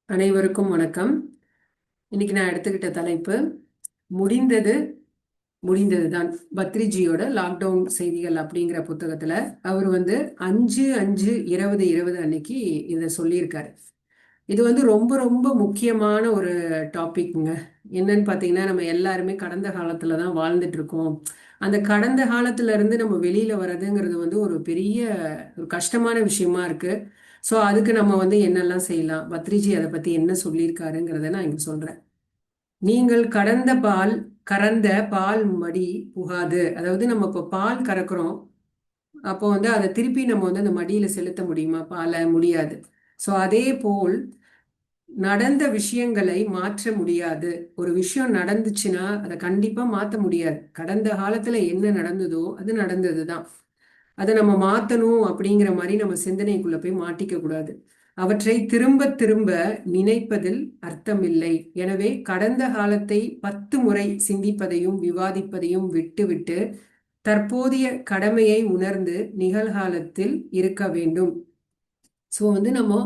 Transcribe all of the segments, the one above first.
அனைவருக்கும் வணக்கம். இன்னைக்கு நான் எடுத்துக்கிட்ட தலைப்பு முடிந்தது முடிந்ததுதான். பத்ரிஜியோட லாக்டவுன் செய்திகள் அப்படிங்கிற புத்தகத்துல அவர் 5/5/2020 அன்னைக்கு இதை சொல்லியிருக்காரு. இது ரொம்ப ரொம்ப முக்கியமான ஒரு டாபிக்ங்க. என்னன்னு பார்த்தீங்கன்னா, நம்ம எல்லாருமே கடந்த காலத்துல தான் வாழ்ந்துட்டு இருக்கோம். அந்த கடந்த காலத்துல இருந்து நம்ம வெளியில வர்றதுங்கிறது ஒரு பெரிய ஒரு கஷ்டமான விஷயமா இருக்கு. ஸோ அதுக்கு நம்ம என்னெல்லாம் செய்யலாம், பத்ரிஜி அதை பத்தி என்ன சொல்லியிருக்காருங்கிறத நான் இங்க சொல்றேன். நீங்கள் கறந்த பால் மடி புகாது. அதாவது நம்ம இப்போ பால் கறக்குறோம். அப்போ அதை திருப்பி நம்ம அந்த மடியில செலுத்த முடியுமா? பாலை முடியாது. ஸோ அதே போல் நடந்த விஷயங்களை மாற்ற முடியாது. ஒரு விஷயம் நடந்துச்சுன்னா அதை கண்டிப்பா மாற்ற முடியாது. கடந்த காலத்துல என்ன நடந்ததோ அது நடந்ததுதான். அதை நம்ம மாத்தணும் அப்படிங்கிற மாதிரி நம்ம சிந்தனைக்குள்ள போய் மாட்டிக்க கூடாது. அவற்றை திரும்ப திரும்ப நினைப்பதில் அர்த்தமில்லை. எனவே கடந்த காலத்தை 10 முறை சிந்திப்பதையும் விவாதிப்பதையும் விட்டுவிட்டு தற்போதைய கடமையை உணர்ந்து நிகழ்காலத்தில் இருக்க வேண்டும். ஸோ நம்ம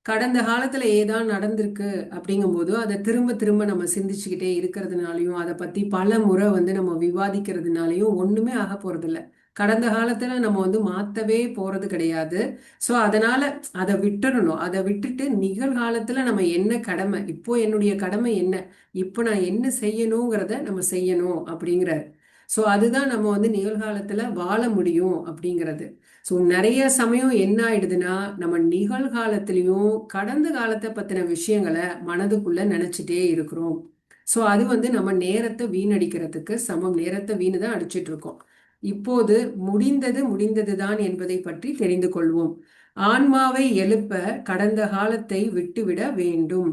கடந்த காலத்துல ஏதான் நடந்திருக்கு அப்படிங்கும்போது அதை திரும்ப திரும்ப நம்ம சிந்திச்சுக்கிட்டே இருக்கிறதுனாலையும் அதை பத்தி பல முறை நம்ம விவாதிக்கிறதுனாலையும் ஒண்ணுமே ஆக போறது இல்லை. கடந்த காலத்துல நம்ம மாத்தவே போறது கிடையாது. ஸோ அதனால அதை விட்டுறணும். அதை விட்டுட்டு நிகழ்காலத்துல நம்ம என்ன கடமை, இப்போ என்னுடைய கடமை என்ன, இப்போ நான் என்ன செய்யணுங்கிறத நம்ம செய்யணும் அப்படிங்கிறாரு. ஸோ அதுதான் நம்ம நிகழ்காலத்துல வாழ முடியும் அப்படிங்கிறது. ஸோ நிறைய சமயம் என்ன ஆயிடுதுன்னா, நம்ம நிகழ்காலத்திலையும் கடந்த காலத்தை பத்தின விஷயங்களை மனதுக்குள்ள நினைச்சிட்டே இருக்கிறோம். ஸோ அது நம்ம நேரத்தை வீணடிக்கிறதுக்கு சமம். நேரத்தை வீணு தான் அடிச்சிட்டு இருக்கோம். இப்போது முடிந்தது முடிந்ததுதான் என்பதை பற்றி தெரிந்து கொள்வோம். ஆன்மாவை எழுப்ப கடந்த காலத்தை விட்டுவிட வேண்டும்.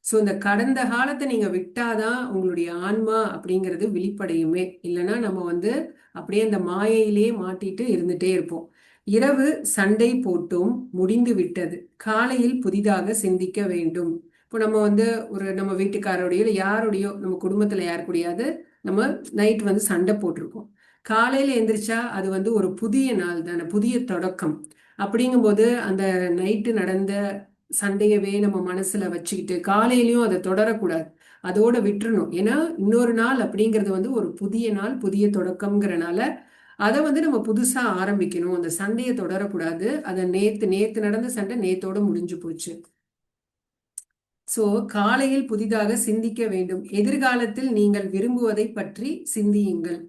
ஸோ இந்த கடந்த காலத்தை நீங்க விட்டாதான் உங்களுடைய ஆன்மா அப்படிங்கிறது விழிப்படையுமே. இல்லைன்னா நம்ம அப்படியே அந்த மாயையிலே மாட்டிட்டு இருந்துட்டே இருப்போம். இரவு சண்டை போட்டும் முடிந்து விட்டது, காலையில் புதிதாக சிந்திக்க வேண்டும். இப்போ நம்ம நம்ம வீட்டுக்காரோடையோ இல்லை யாரோடையோ நம்ம குடும்பத்துல யாரு கூடயாவது நம்ம நைட் சண்டை போட்டிருக்கோம். காலையில எந்திரிச்சா அது ஒரு புதிய நாள் தானே, புதிய தொடக்கம். அப்படிங்கும்போது அந்த நைட்டு நடந்த சண்டையவே நம்ம மனசுல வச்சுக்கிட்டு காலையிலயும் அதை தொடரக்கூடாது. அதோட விட்டுறணும். ஏன்னா இன்னொரு நாள் அப்படிங்கிறது ஒரு புதிய நாள், புதிய தொடக்கம்ங்கிறனால அதை நம்ம புதுசா ஆரம்பிக்கணும். அந்த சண்டையை தொடரக்கூடாது. அதை நேத்து நேத்து நடந்த சண்டை நேத்தோட முடிஞ்சு போச்சு. சோ காலையில் புதிதாக சிந்திக்க வேண்டும். எதிர்காலத்தில் நீங்கள் விரும்புவதை பற்றி சிந்தியுங்கள்.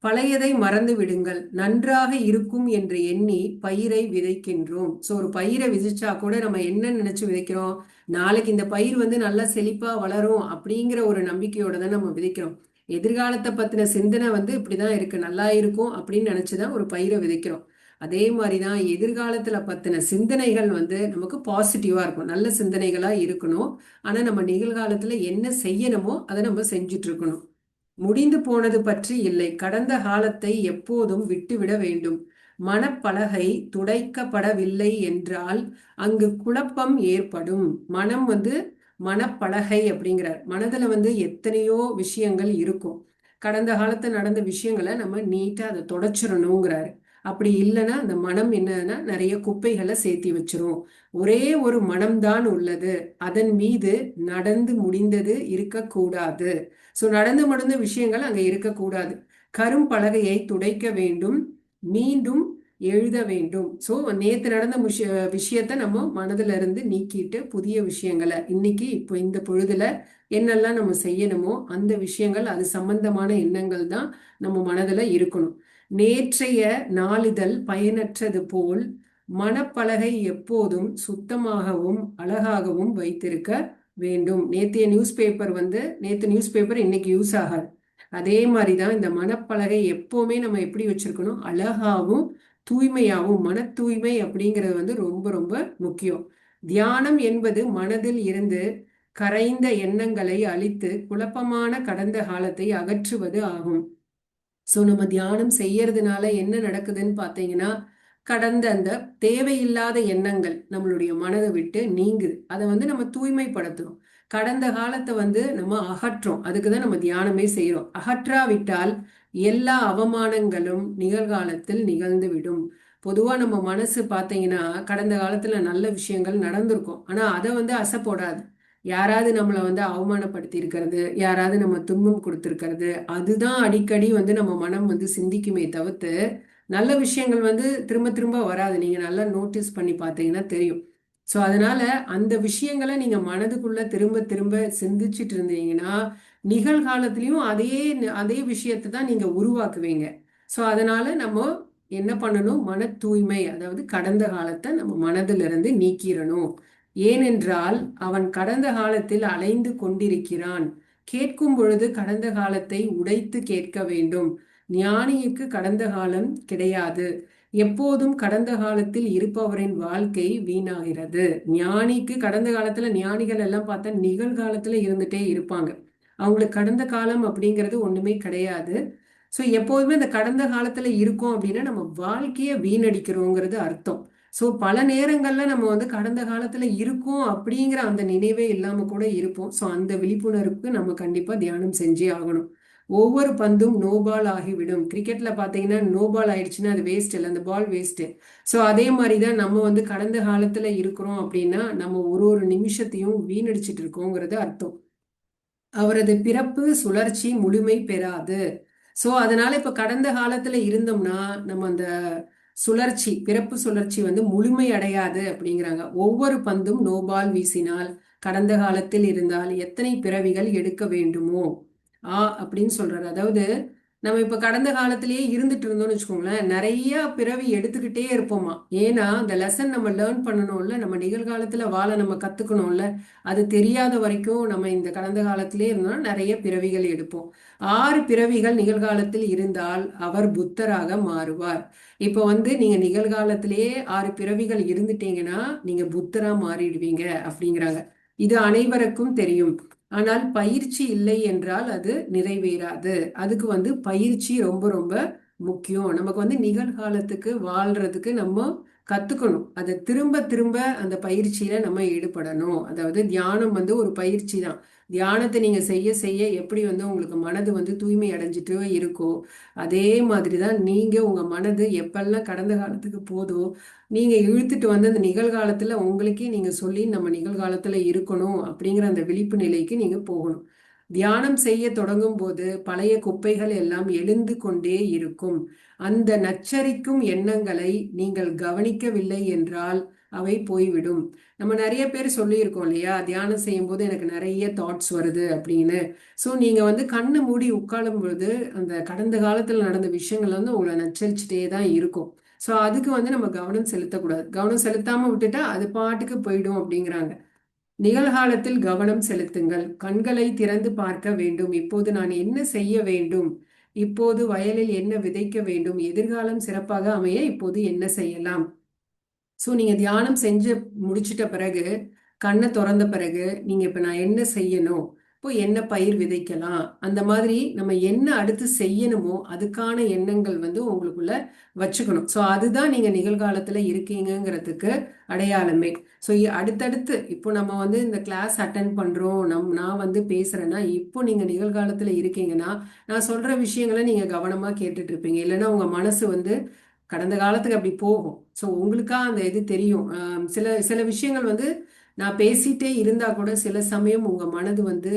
பழையதை மறந்து விடுங்கள். நன்றாக இருக்கும் என்று எண்ணி பயிரை விதைக்கின்றோம். ஸோ ஒரு பயிரை விதைச்சா கூட நம்ம என்ன நினைச்சு விதைக்கிறோம்? நாளைக்கு இந்த பயிர் நல்லா செழிப்பா வளரும் அப்படிங்கிற ஒரு நம்பிக்கையோட தான் நம்ம விதைக்கிறோம். எதிர்காலத்தை பத்தின சிந்தனை இப்படிதான் இருக்கு, நல்லா இருக்கும் அப்படின்னு நினைச்சுதான் ஒரு பயிரை விதைக்கிறோம். அதே மாதிரிதான் எதிர்காலத்துல பத்தின சிந்தனைகள் நமக்கு பாசிட்டிவா இருக்கும், நல்ல சிந்தனைகளா இருக்கணும். ஆனா நம்ம நிகழ்காலத்துல என்ன செய்யணுமோ அதை நம்ம செஞ்சுட்டு இருக்கணும். முடிந்து போனது பற்றி இல்லை, கடந்த காலத்தை எப்போதும் விட்டுவிட வேண்டும். மனப்பலகை துடைக்கப்படவில்லை என்றால் அங்கு குழப்பம் ஏற்படும். மனம் மனப்பலகை அப்படிங்கிறார். மனதுல எத்தனையோ விஷயங்கள் இருக்கும். கடந்த காலத்துல நடந்த விஷயங்களை நம்ம நீட்டா அதை தொடச்சிடணுங்கிறாரு. அப்படி இல்லைன்னா அந்த மனம் என்னன்னா நிறைய குப்பைகளை சேர்த்தி வச்சிரும். ஒரே ஒரு மனம்தான் உள்ளது, அதன் மீது நடந்து முடிந்தது இருக்கக்கூடாது. ஸோ நடந்து முடிந்த விஷயங்கள் அங்க இருக்கக்கூடாது. கரும்பலகையை துடைக்க வேண்டும், மீண்டும் எழுத வேண்டும். ஸோ நேத்து நடந்த விஷயத்த நம்ம மனதுல இருந்து நீக்கிட்டு புதிய விஷயங்களை இன்னைக்கு இப்போ இந்த பொழுதுல என்னெல்லாம் நம்ம செய்யணுமோ அந்த விஷயங்கள், அது சம்பந்தமான எண்ணங்கள் தான் நம்ம மனதுல இருக்கணும். நேற்றைய நாளிதழ் பயனற்றது போல் மனப்பலகை எப்போதும் சுத்தமாகவும் அழகாகவும் வைத்திருக்க வேண்டும். நேற்றைய நியூஸ் பேப்பர் நேற்று நியூஸ் பேப்பர் இன்னைக்கு யூஸ் ஆகாது. அதே மாதிரிதான் இந்த மனப்பலகை எப்பவுமே நம்ம எப்படி வச்சிருக்கணும்? அழகாவும் தூய்மையாகவும். மன தூய்மை அப்படிங்கிறது ரொம்ப ரொம்ப முக்கியம். தியானம் என்பது மனதில் இருந்து கரைந்த எண்ணங்களை அழித்து குழப்பமான கடந்த காலத்தை அகற்றுவது ஆகும். ஸோ நம்ம தியானம் செய்யறதுனால என்ன நடக்குதுன்னு பார்த்தீங்கன்னா, கடந்த அந்த தேவையில்லாத எண்ணங்கள் நம்மளுடைய மனதை விட்டு நீங்குது. அதை நம்ம தூய்மைப்படுத்துறோம். கடந்த காலத்தை நம்ம அகற்றோம். அதுக்குதான் நம்ம தியானமே செய்யறோம். அகற்றாவிட்டால் எல்லா அவமானங்களும் நிகழ்காலத்தில் நிகழ்ந்து விடும். பொதுவா நம்ம மனசு பார்த்தீங்கன்னா கடந்த காலத்துல நல்ல விஷயங்கள் நடந்திருக்கும், ஆனா அதை அசை போடாது. யாராவது நம்மளை வந்து அவமானப்படுத்தி இருக்கிறது, யாராவது நம்ம துன்பம் கொடுத்துருக்கிறது, அதுதான் அடிக்கடி வந்து நம்ம மனம் வந்து சிந்திக்குமே தவிர்த்து நல்ல விஷயங்கள் வந்து திரும்ப திரும்ப வராது. நீங்க நல்லா நோட்டீஸ் பண்ணி பார்த்தீங்கன்னா தெரியும். ஸோ அதனால அந்த விஷயங்களை நீங்க மனதுக்குள்ள திரும்ப திரும்ப சிந்திச்சுட்டு இருந்தீங்கன்னா நிகழ்காலத்திலையும் அதே அதே விஷயத்தை தான் நீங்க உருவாக்குவீங்க. ஸோ அதனால நம்ம என்ன பண்ணணும்? மன தூய்மை, அதாவது கடந்த காலத்தை நம்ம மனதிலிருந்து நீக்கிடணும். ஏனென்றால் அவன் கடந்த காலத்தில் அலைந்து கொண்டிருக்கிறான். கேட்கும் பொழுது கடந்த காலத்தை உடைத்து கேட்க வேண்டும். ஞானிக்கு கடந்த காலம் கிடையாது. எப்போதும் கடந்த காலத்தில் இருப்பவரின் வாழ்க்கை வீணாகிறது. ஞானிக்கு கடந்த காலத்துல, ஞானிகள் எல்லாம் பார்த்தா நிகழ்காலத்துல இருந்துட்டே இருப்பாங்க. அவங்களுக்கு கடந்த காலம் அப்படிங்கிறது ஒண்ணுமே கிடையாது. ஸோ எப்போதுமே இந்த கடந்த காலத்துல இருக்கோம் அப்படின்னா நம்ம வாழ்க்கையை வீணடிக்கிறோங்கிறது அர்த்தம். ஸோ பல நேரங்கள்ல நம்ம வந்து கடந்த காலத்துல இருக்கோம் அப்படிங்கிற அந்த நினைவே இல்லாம கூட இருப்போம். ஸோ அந்த விழிப்புணர்வுக்கு நம்ம கண்டிப்பா தியானம் செஞ்சே ஆகணும். ஒவ்வொரு பந்தும் நோபால் ஆகிவிடும். கிரிக்கெட்ல பாத்தீங்கன்னா நோபால் ஆயிடுச்சுன்னா அது வேஸ்ட் இல்லை, அந்த பால் வேஸ்ட். ஸோ அதே மாதிரிதான் நம்ம வந்து கடந்த காலத்துல இருக்கிறோம் அப்படின்னா நம்ம ஒரு ஒரு நிமிஷத்தையும் வீணடிச்சிட்டு இருக்கோங்கிறது அர்த்தம். அவரது பிறப்பு சுழற்சி முழுமை பெறாது. சோ அதனால இப்ப கடந்த காலத்துல இருந்தோம்னா நம்ம அந்த சுழற்சி, பிறப்பு சுழற்சி வந்து முழுமை அடையாது அப்படிங்கிறாங்க. ஒவ்வொரு பந்தும் நோபால் வீசினால் கடந்த காலத்தில் இருந்தால் எத்தனை பிறவிகள் எடுக்க வேண்டுமோ அப்படின்னு சொல்றாரு. அதாவது நம்ம இப்ப கடந்த காலத்திலேயே இருந்துட்டு இருந்தோம்னு வச்சுக்கோங்களேன், நிறைய பிறவி எடுத்துக்கிட்டே இருப்போமா. ஏன்னா அந்த லெசன் நம்ம லேர்ன் பண்ணணும்ல, நம்ம நிகழ்காலத்துல வாழ நம்ம கத்துக்கணும்ல. அது தெரியாத வரைக்கும் நம்ம இந்த கடந்த காலத்திலே இருந்தோம்னா நிறைய பிறவிகள் எடுப்போம். 6 பிறவிகள் நிகழ்காலத்தில் இருந்தால் அவர் புத்தராக மாறுவார். இப்ப வந்து நீங்க நிகழ்காலத்திலேயே 6 பிறவிகள் இருந்துட்டீங்கன்னா நீங்க புத்தரா மாறிடுவீங்க அப்படிங்கிறாங்க. இது அனைவருக்கும் தெரியும். ஆனால் பயிற்சி இல்லை என்றால் அது நிறைவேறாது. அதுக்கு வந்து பயிற்சி ரொம்ப ரொம்ப முக்கியம். நமக்கு வந்து நிகழ்காலத்துக்கு வாழ்றதுக்கு நம்ம கத்துக்கணும். அதை திரும்ப திரும்ப அந்த பயிற்சியில நம்ம ஈடுபடணும். அதாவது தியானம் வந்து ஒரு பயிற்சி தான். தியானத்தை நீங்க செய்ய செய்ய எப்படி வந்து உங்களுக்கு மனது வந்து தூய்மை அடைஞ்சிட்டு இருக்கோ, அதே மாதிரிதான் நீங்க உங்க மனது எப்பெல்லாம் கடந்த காலத்துக்கு போதோ நீங்க இழுத்துட்டு வந்து அந்த நிகழ்காலத்துல உங்களுக்கே நீங்க சொல்லி நம்ம நிகழ்காலத்துல இருக்கணும் அப்படிங்கிற அந்த விழிப்பு நிலைக்கு நீங்க போகணும். தியானம் செய்ய தொடங்கும் போது பழைய குப்பைகள் எல்லாம் எழுந்து கொண்டே இருக்கும். அந்த நச்சரிக்கும் எண்ணங்களை நீங்கள் கவனிக்கவில்லை என்றால் அவை போய்விடும். நம்ம நிறைய பேர் சொல்லியிருக்கோம் இல்லையா, தியானம் செய்யும் போது எனக்கு நிறைய தாட்ஸ் வருது அப்படின்னு. ஸோ நீங்க வந்து கண்ணை மூடி உட்காரும் பொழுது அந்த கடந்த காலத்துல நடந்த விஷயங்கள் வந்து உங்களை நச்சரிச்சுட்டே தான் இருக்கும். ஸோ அதுக்கு வந்து நம்ம கவனம் செலுத்தக்கூடாது. கவனம் செலுத்தாம விட்டுட்டா அது பாட்டுக்கு போயிடும் அப்படிங்கிறாங்க. நிகழ்காலத்தில் கவனம் செலுத்துங்கள். கண்களை திறந்து பார்க்க வேண்டும். இப்போது நான் என்ன செய்ய வேண்டும்? இப்போது வயலில் என்ன விதைக்க வேண்டும்? எதிர்காலம் சிறப்பாக அமைய இப்போது என்ன செய்யலாம்? ஸோ நீங்க தியானம் செஞ்சு முடிச்சிட்ட பிறகு, கண்ணை திறந்த பிறகு நீங்க இப்ப நான் என்ன செய்யணும், இப்போ என்ன பயிர் விதைக்கலாம், அந்த மாதிரி நம்ம என்ன அடுத்து செய்யணுமோ அதுக்கான எண்ணங்கள் வந்து உங்களுக்குள்ள வச்சுக்கணும். ஸோ அதுதான் நீங்க நிகழ்காலத்துல இருக்கீங்கிறதுக்கு அடையாளமே. ஸோ அடுத்தடுத்து இப்போ நம்ம வந்து இந்த கிளாஸ் அட்டன் பண்றோம், நான் வந்து பேசுறேன்னா இப்போ நீங்க நிகழ்காலத்துல இருக்கீங்கன்னா நான் சொல்ற விஷயங்களை நீங்க கவனமா கேட்டுட்டு இருப்பீங்க. இல்லைன்னா உங்க மனசு வந்து கடந்த காலத்துக்கு அப்படி போகும். ஸோ உங்களுக்கா அந்த இது தெரியும். சில சில விஷயங்கள் வந்து நான் பேசிட்டே இருந்தா கூட சில சமயம் உங்க மனது வந்து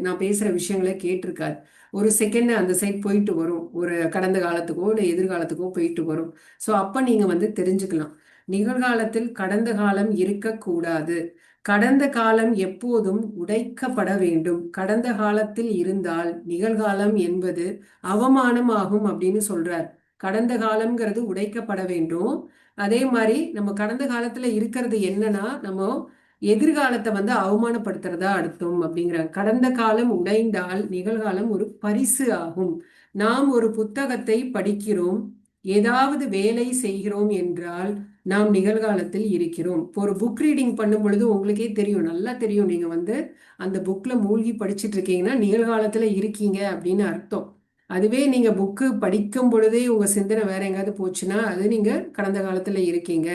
நான் பேசுற விஷயங்களை கேட்டிருக்காது. ஒரு செகண்ட் அந்த சைட் போயிட்டு வரும், ஒரு கடந்த காலத்துக்கோ இல்லை எதிர்காலத்துக்கோ போயிட்டு வரும். ஸோ அப்ப நீங்க வந்து தெரிஞ்சுக்கலாம். நிகழ்காலத்தில் கடந்த காலம் இருக்கக்கூடாது. கடந்த காலம் எப்போதும் உடைக்கப்பட வேண்டும். கடந்த காலத்தில் இருந்தால் நிகழ்காலம் என்பது அவமானமாகும் அப்படின்னு சொல்றார். கடந்த காலம்ங்கிறது உடைக்கப்பட வேண்டும். அதே மாதிரி நம்ம கடந்த காலத்துல இருக்கிறது என்னன்னா நம்ம எதிர்காலத்தை வந்து அவமானப்படுத்துறதா அர்த்தம் அப்படிங்கிறாங்க. கடந்த காலம் உடைந்தால் நிகழ்காலம் ஒரு பரிசு ஆகும். நாம் ஒரு புத்தகத்தை படிக்கிறோம், ஏதாவது வேலை செய்கிறோம் என்றால் நாம் நிகழ்காலத்தில் இருக்கிறோம். இப்போ ஒரு புக் ரீடிங் பண்ணும் பொழுது உங்களுக்கே தெரியும், நல்லா தெரியும், நீங்க வந்து அந்த புக்ல மூழ்கி படிச்சுட்டு இருக்கீங்கன்னா நிகழ்காலத்துல இருக்கீங்க அப்படின்னு அர்த்தம். அதுவே நீங்க புக்கு படிக்கும் பொழுதே உங்க சிந்தனை வேற எங்காவது போச்சுன்னா அது நீங்க கடந்த காலத்துல இருக்கீங்க.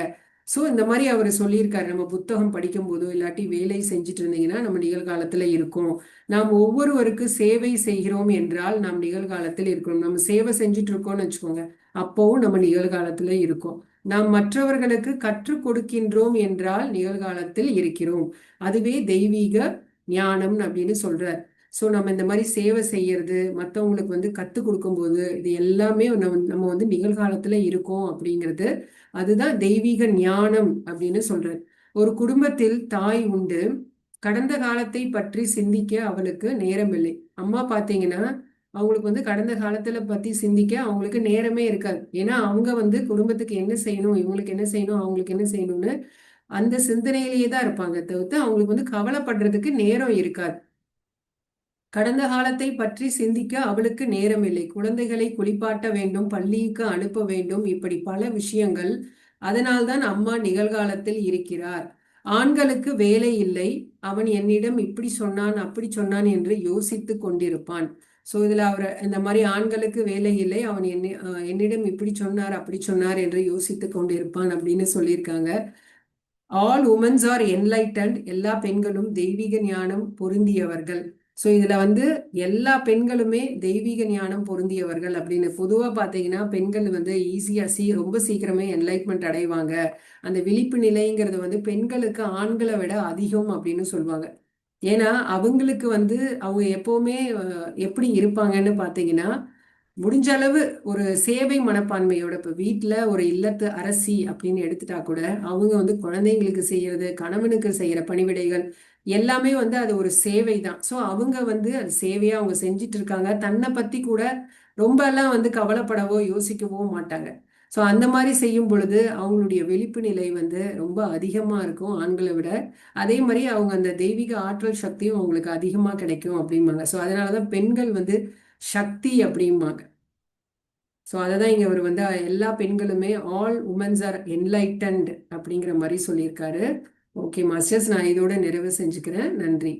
ஸோ இந்த மாதிரி அவர் சொல்லியிருக்காரு, நம்ம புத்தகம் படிக்கும் போதோ இல்லாட்டி வேலை செஞ்சுட்டு இருந்தீங்கன்னா நம்ம நிகழ்காலத்துல இருக்கோம். நாம் ஒவ்வொருவருக்கு சேவை செய்கிறோம் என்றால் நாம் நிகழ்காலத்தில் இருக்கிறோம். நம்ம சேவை செஞ்சுட்டு இருக்கோம்னு வச்சுக்கோங்க, அப்பவும் நம்ம நிகழ்காலத்துல இருக்கோம். நாம் மற்றவர்களுக்கு கற்றுக் கொடுக்கின்றோம் என்றால் நிகழ்காலத்தில் இருக்கிறோம். அதுவே தெய்வீக ஞானம் அப்படின்னு சொல்றார். ஸோ நம்ம இந்த மாதிரி சேவை செய்யறது, மற்றவங்களுக்கு வந்து கற்றுக் கொடுக்கும்போது இது எல்லாமே நம்ம வந்து நிகழ்காலத்துல இருக்கோம் அப்படிங்கிறது, அதுதான் தெய்வீக ஞானம் அப்படின்னு சொல்றார். ஒரு குடும்பத்தில் தாய் உண்டு, கடந்த காலத்தை பற்றி சிந்திக்க அவளுக்கு நேரமில்லை. அம்மா பார்த்தீங்கன்னா அவங்களுக்கு வந்து கடந்த காலத்துல பத்தி சிந்திக்க அவங்களுக்கு நேரமே இருக்காது. ஏன்னா அவங்க வந்து குடும்பத்துக்கு என்ன செய்யணும், இவங்களுக்கு என்ன செய்யணும், அவங்களுக்கு என்ன செய்யணும்னு அந்த சிந்தனையிலேயே தான் இருப்பாங்க தவிர்த்து அவங்களுக்கு வந்து கவலைப்படுறதுக்கு நேரம் இருக்காது. கடந்த காலத்தை பற்றி சிந்திக்க அவளுக்கு நேரமில்லை. குழந்தைகளை குளிப்பாட்ட வேண்டும், பள்ளிக்கு அனுப்ப வேண்டும், இப்படி பல விஷயங்கள். அதனால்தான் அம்மா நிகழ்காலத்தில் இருக்கிறார். ஆண்களுக்கு வேலை இல்லை. அவன் என்னிடம் இப்படி சொன்னான் அப்படி சொன்னான் என்று யோசித்து கொண்டிருப்பான். ஸோ இதுல அவர் இந்த மாதிரி ஆண்களுக்கு வேலை இல்லை, அவன் என்னிடம் இப்படி சொன்னார் அப்படி சொன்னார் என்று யோசித்து கொண்டிருப்பான் அப்படின்னு சொல்லியிருக்காங்க. ஆல் உமன்ஸ் ஆர் என்லைட்டன்ட், எல்லா பெண்களும் தெய்வீக ஞானம் பொருந்தியவர்கள். ஸோ இதுல வந்து எல்லா பெண்களுமே தெய்வீக ஞானம் பொருந்தியவர்கள் அப்படின்னு. பொதுவா பாத்தீங்கன்னா பெண்கள் வந்து ஈஸியா ரொம்ப சீக்கிரமே என்லைட்மெண்ட் அடைவாங்க. அந்த விழிப்பு நிலைங்கிறது வந்து பெண்களுக்கு ஆண்களை விட அதிகம் அப்படின்னு சொல்லுவாங்க. ஏன்னா அவங்களுக்கு வந்து அவங்க எப்பவுமே எப்படி இருப்பாங்கன்னு பாத்தீங்கன்னா, முடிஞ்ச அளவு ஒரு சேவை மனப்பான்மையோட. இப்ப வீட்டுல ஒரு இல்லத்து அரசி அப்படின்னு எடுத்துட்டா கூட அவங்க வந்து குழந்தைங்களுக்கு செய்யறது, கணவனுக்கு செய்யற பணிவிடைகள் எல்லாமே வந்து அது ஒரு சேவை தான். ஸோ அவங்க வந்து அது சேவையா அவங்க செஞ்சிட்டு இருக்காங்க. தன்னை பத்தி கூட ரொம்ப எல்லாம் வந்து கவலைப்படவோ யோசிக்கவோ மாட்டாங்க. ஸோ அந்த மாதிரி செய்யும் பொழுது அவங்களுடைய விழிப்பு நிலை வந்து ரொம்ப அதிகமா இருக்கும் ஆண்களை விட. அதே மாதிரி அவங்க அந்த தெய்வீக ஆற்றல் சக்தியும் அவங்களுக்கு அதிகமா கிடைக்கும் அப்படிம்பாங்க. ஸோ அதனாலதான் பெண்கள் வந்து சக்தி அப்படிம்பாங்க. ஸோ அதை தான் இங்கே அவர் வந்து எல்லா பெண்களுமே ஆல் உமன்ஸ் ஆர் என்லைட்டன்ட் அப்படிங்கிற மாதிரி சொல்லியிருக்காரு. ஓகே மாஸ்டர்ஸ், நான் இதோட நிறைவு செஞ்சுக்கிறேன். நன்றி.